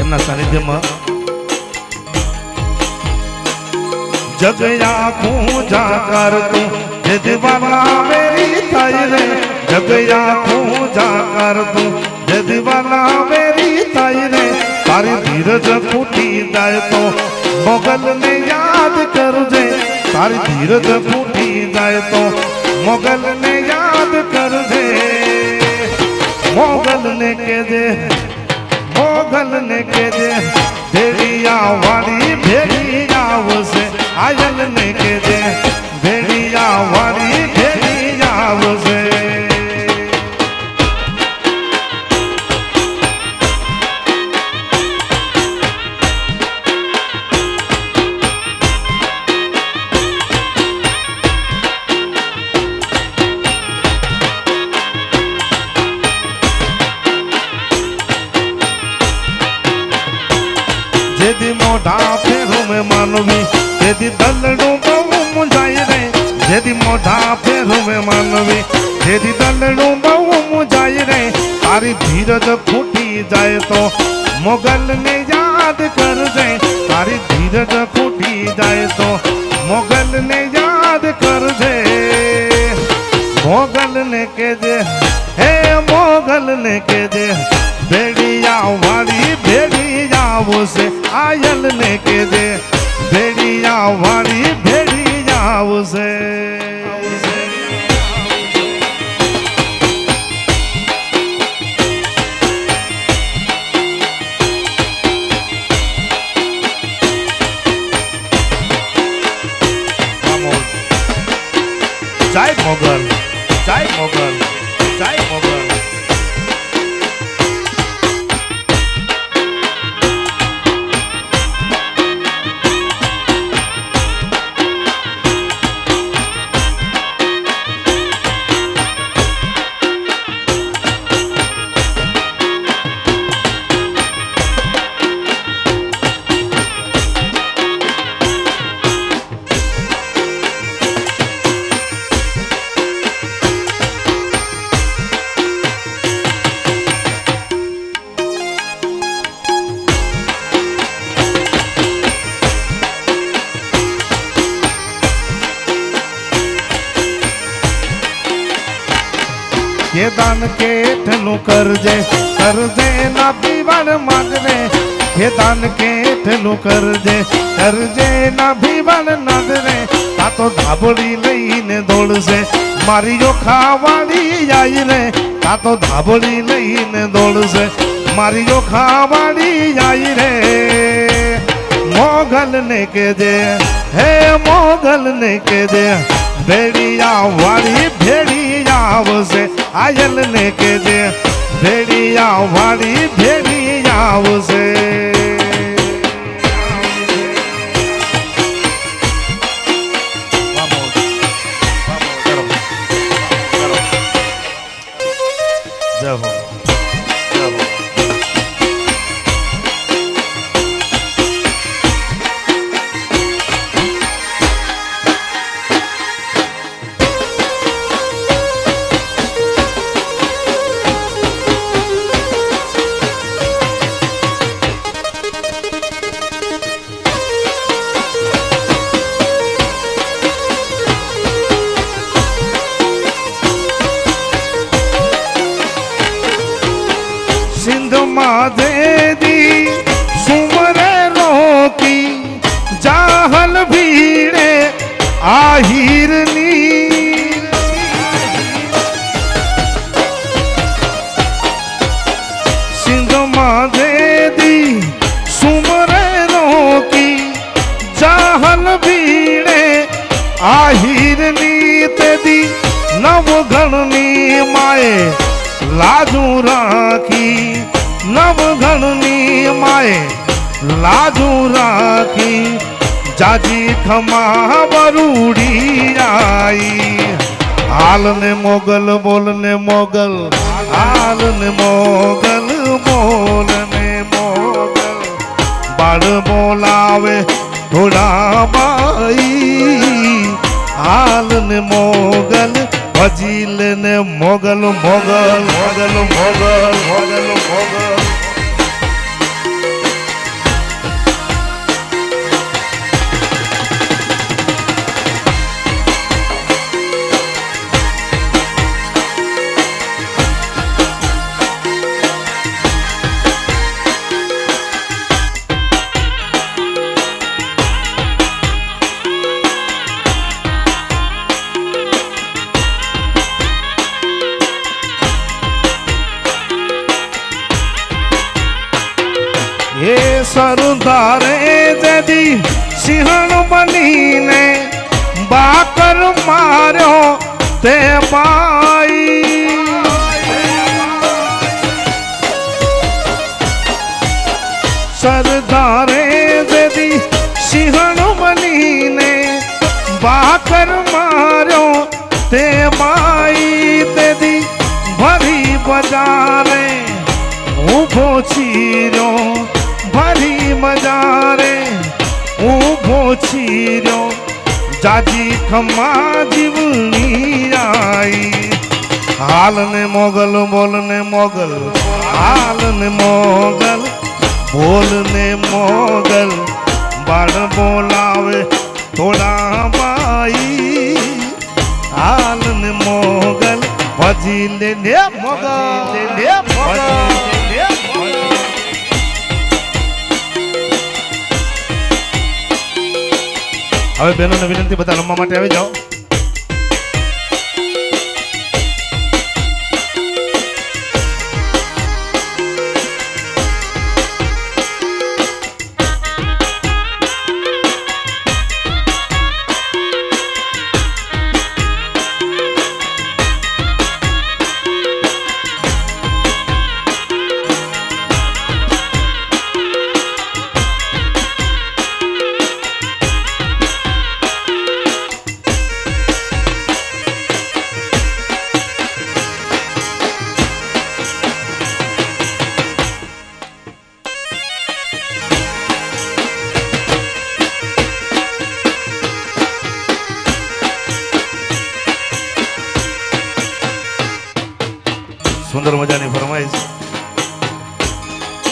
એમના સાનિધ્યમાં જગ આખું જાકર તું જે દીવાના મેરી થાય રે જગ આખું જાકર તું જે દીવાના મેરી થાય રે તારી ધીરજ ફૂટી જાય તો મોગલ ને યાદ કરજે તારી ધીરજ ફૂટી જાય તો મોગલ ને યાદ કરજે મોગલ ને કેજે ભેડિયા વાળી ભેડી આવશે આયલ ને કેજે ભેડિયા વાળી ભેડી આવશે જેદી મોઢા ફેરું મેં માનવી જેદી દલડું બહુ મુંજાય રે જેદી મોઢા ફેરું મેં માનવી જેદી દલડું બહુ મુંજાય રે તારી ધીરજ ફૂટી જાય તો મોગલ ને યાદ કરજે તારી ધીરજ ફૂટી જાય તો મોગલ ને યાદ કરજે મોગલ ને કેજે હે મોગલ ને કેજે ભેડિયા વાળી ભેડી આવશે આયલ ને કેજે ભેડિયા વાળી ભેડી આવશે જય મોગલ જય મોગલ જય મોગલ કે દાન કેઠનું કરજે કરજે ના પીવણ માગરે કે દાન કેઠનું કરજે કરજે ના પીવણ નાગરે તા તો ધાબળી લઈને દોડશે મારીઓ ખાવાડી આઈ રે તા તો ધાબળી લઈને દોડશે મારીઓ ખાવાડી આઈ રે મોગલ ને કેજે હે મોગલ ને કેજે ભેડિયા વાળી ભેડી આવશે આયલ ને કેજે ભેડિયા વાળી ભેડી આવશે જય હો જય હો माधेदी सुमरे रोकी जाहल भीड़े आहिरनी सिंध माधेदी सुमरे रोकी जाहल भीड़े आहिरनी तेदी नवगणनी माए लाजू राखी नवगणनी माए लाजू राखी जाजी खमा बरूड़ी आई हाल ने मोगल बोल ने मोगल हाल ने मोगल बोल ने मोगल बाड़ बोलावे थोड़ा बाई हाल ने मोगल वजील ने मोगल मोगल मोगल मोगल मोगल मोगल એ સરદારે જદી સિંહણ બનીને બાકર માર્યો તે બાઈ સરદારે જદી સિંહણ બનીને બાકર માર્યો તે બાઈ તેદી ભરી બજારે ઊભો છીર્યો ભરી બજારે ઊભો છીર્યો જાજી ખમા જીવની આઈ હાલ ને મોગલ બોલ ને મોગલ હાલ ને મોગલ બોલ ને મોગલ બાળ બોલાવે થોડા બાઈ હાલ ને મોગલ ભજી લે ને મોગલ હવે બહેનોને વિનંતી બધા રમવા માટે આવી જાઓ. સુંદર મજાની ફરમાઈશ.